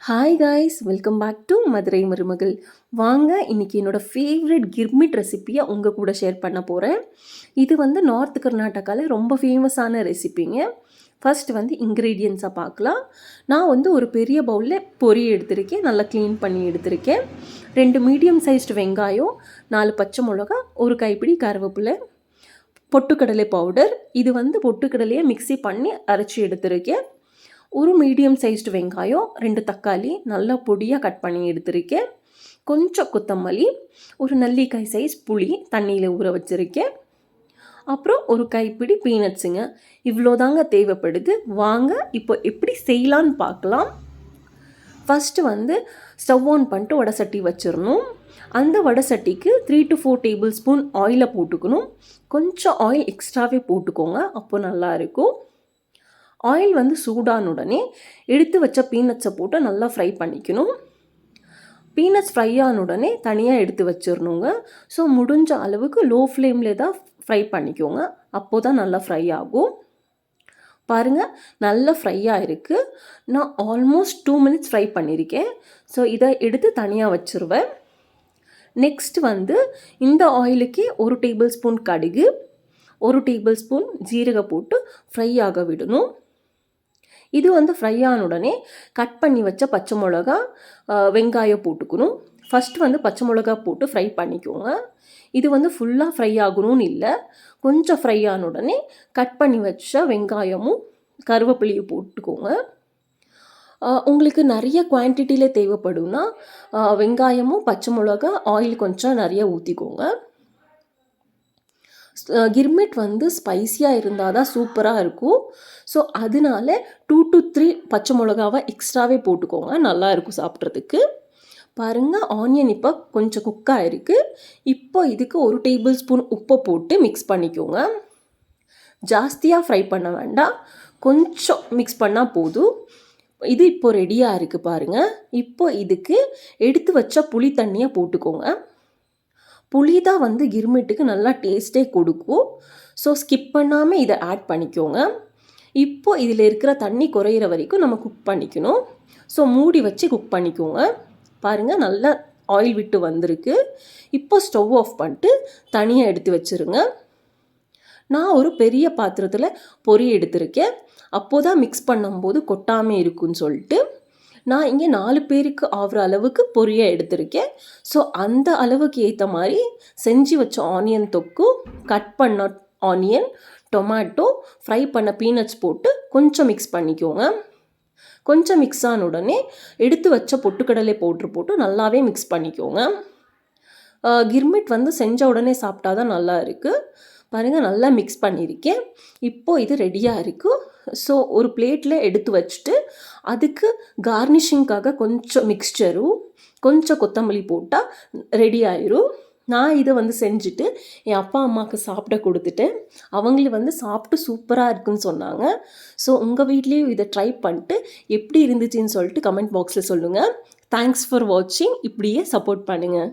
Hi guys, welcome back to Madurai மருமகள். வாங்க இன்றைக்கி என்னோடய ஃபேவரட் கிர்மிட் ரெசிப்பியை உங்கள் கூட ஷேர் பண்ண போகிறேன். இது வந்து நார்த் கர்நாடகாவில் ரொம்ப ஃபேமஸான ரெசிப்பிங்க. ஃபர்ஸ்ட் வந்து இன்க்ரீடியன்ஸை பார்க்கலாம். நான் வந்து ஒரு பெரிய பவுலில் பொரி எடுத்திருக்கேன், நல்லா க்ளீன் பண்ணி எடுத்திருக்கேன். 2 மீடியம் சைஸ்டு வெங்காயம், 4 பச்சை மிளகா, ஒரு கைப்பிடி கருவேப்பிலை, பொட்டுக்கடலை பவுடர். இது வந்து பொட்டுக்கடலையை மிக்ஸி பண்ணி அரைச்சி எடுத்திருக்கேன். ஒரு மீடியம் சைஸ்டு வெங்காயம், 2 தக்காளி நல்லா பொடியாக கட் பண்ணி எடுத்திருக்கேன். கொஞ்சம் கொத்தமல்லி, ஒரு நல்லிக்காய் சைஸ் புளி தண்ணியில் ஊற வச்சுருக்கேன். அப்புறம் ஒரு கைப்பிடி பீனட்ஸுங்க. இவ்வளோதாங்க தேவைப்படுது. வாங்க இப்போ எப்படி செய்யலான்னு பார்க்கலாம். ஃபஸ்ட்டு வந்து ஸ்டவ் ஆன் பண்ணிட்டு வடை சட்டி வச்சிடணும். அந்த வடை சட்டிக்கு 3 to 4 டேபிள் ஸ்பூன் ஆயிலை போட்டுக்கணும். கொஞ்சம் ஆயில் எக்ஸ்ட்ராவே போட்டுக்கோங்க, அப்போ நல்லாயிருக்கும். ஆயில் வந்து சூடான உடனே எடுத்து வச்ச பீனட்ஸை போட்டு நல்லா ஃப்ரை பண்ணிக்கணும். பீனட்ஸ் ஃப்ரை ஆன உடனே தனியாக எடுத்து வச்சிடணுங்க. ஸோ முடிஞ்ச அளவுக்கு லோ ஃப்ளேமில் தான் ஃப்ரை பண்ணிக்கோங்க, அப்போ தான் நல்லா ஃப்ரை ஆகும். பாருங்கள், நல்லா ஃப்ரை ஆகிருக்கு. நான் ஆல்மோஸ்ட் 2 minutes ஃப்ரை பண்ணியிருக்கேன். ஸோ இதை எடுத்து தனியாக வச்சுருவேன். நெக்ஸ்ட் வந்து இந்த ஆயிலுக்கே 1 டேபிள் ஸ்பூன் கடுகு, 1 டேபிள் ஸ்பூன் ஜீரகம் போட்டு ஃப்ரை ஆக விடணும். இது வந்து ஃப்ரை ஆன உடனே கட் பண்ணி வச்ச பச்சை மிளகா, வெங்காயம் போட்டுக்கணும். ஃபஸ்ட்டு வந்து பச்சை மிளகா போட்டு ஃப்ரை பண்ணிக்கோங்க. இது வந்து ஃபுல்லாக ஃப்ரை ஆகணும்னு இல்லை, கொஞ்சம் ஃப்ரை ஆன உடனே கட் பண்ணி வச்ச வெங்காயமும் கருவேப்பிலையும் போட்டுக்கோங்க. உங்களுக்கு நிறைய குவான்டிட்டியில் தேவைப்படும்னா வெங்காயமும் பச்சை மிளகா ஆயில் கொஞ்சம் நிறைய ஊற்றிக்கோங்க. கிர்மிட் வந்து ஸ்பைஸியாக இருந்தால் தான் சூப்பராக இருக்கும். ஸோ அதனால 2 to 3 பச்சை மிளகாவை எக்ஸ்ட்ராவே போட்டுக்கோங்க, நல்லா இருக்கும் சாப்பிட்றதுக்கு. பாருங்கள், ஆனியன் இப்போ கொஞ்சம் குக்காக இருக்குது. இப்போ இதுக்கு 1 டேபிள் ஸ்பூன் உப்பை போட்டு மிக்ஸ் பண்ணிக்கோங்க. ஜாஸ்தியாக ஃப்ரை பண்ண வேண்டாம், கொஞ்சம் மிக்ஸ் பண்ணால் போதும். இது இப்போ ரெடியாக இருக்குது பாருங்கள். இப்போ இதுக்கு எடுத்து வச்ச புளி தண்ணியை போட்டுக்கோங்க. புளி தான் வந்து கிர்மிட்டுக்கு நல்லா டேஸ்ட்டே கொடுக்கும். ஸோ ஸ்கிப் பண்ணாமல் இதை ஆட் பண்ணிக்கோங்க. இப்போ இதில் இருக்கிற தண்ணி குறையிற வரைக்கும் நம்ம குக் பண்ணிக்கணும். ஸோ மூடி வச்சு குக் பண்ணிக்கோங்க. பாருங்கள், நல்லா ஆயில் விட்டு வந்திருக்கு. இப்போ ஸ்டவ் ஆஃப் பண்ணிட்டு தனியாக எடுத்து வச்சுருங்க. நான் ஒரு பெரிய பாத்திரத்தில் பொரி எடுத்திருக்கேன், அப்போ தான் மிக்ஸ் பண்ணும்போது கொட்டாமல் இருக்குன்னு சொல்லிட்டு. நான் இங்கே 4 பேருக்கு ஆகிற அளவுக்கு பொரியை எடுத்திருக்கேன். ஸோ அந்த அளவுக்கு ஏற்ற மாதிரி செஞ்சு வச்ச ஆனியன் தொக்கு, கட் பண்ண ஆனியன், டொமேட்டோ, ஃப்ரை பண்ண பீனட்ஸ் போட்டு கொஞ்சம் மிக்ஸ் பண்ணிக்கோங்க. கொஞ்சம் மிக்ஸ் ஆன உடனே எடுத்து வச்ச பொட்டுக்கடலை பவுட்ரு போட்டு நல்லாவே மிக்ஸ் பண்ணிக்கோங்க. கிர்மிட் வந்து செஞ்ச உடனே சாப்பிட்டா தான் நல்லா இருக்குது. பாருங்கள், நல்லா மிக்ஸ் பண்ணியிருக்கேன். இப்போது இது ரெடியாக இருக்குது. ஸோ ஒரு பிளேட்டில் எடுத்து வச்சுட்டு அதுக்கு கார்னிஷிங்காக கொஞ்சம் மிக்ஸ்சரும் கொஞ்சம் கொத்தமல்லி போட்டால் ரெடி ஆயிரும். நான் இதை வந்து செஞ்சுட்டு என் அப்பா அம்மாவுக்கு சாப்பிட கொடுத்துட்டேன். அவங்களே வந்து சாப்பிட்டு சூப்பராக இருக்குன்னு சொன்னாங்க. ஸோ உங்கள் வீட்லேயும் இதை ட்ரை பண்ணிட்டு எப்படி இருந்துச்சுன்னு சொல்லிட்டு கமெண்ட் பாக்ஸில் சொல்லுங்கள். தேங்க்ஸ் ஃபார் வாட்சிங். இப்படியே சப்போர்ட் பண்ணுங்கள்.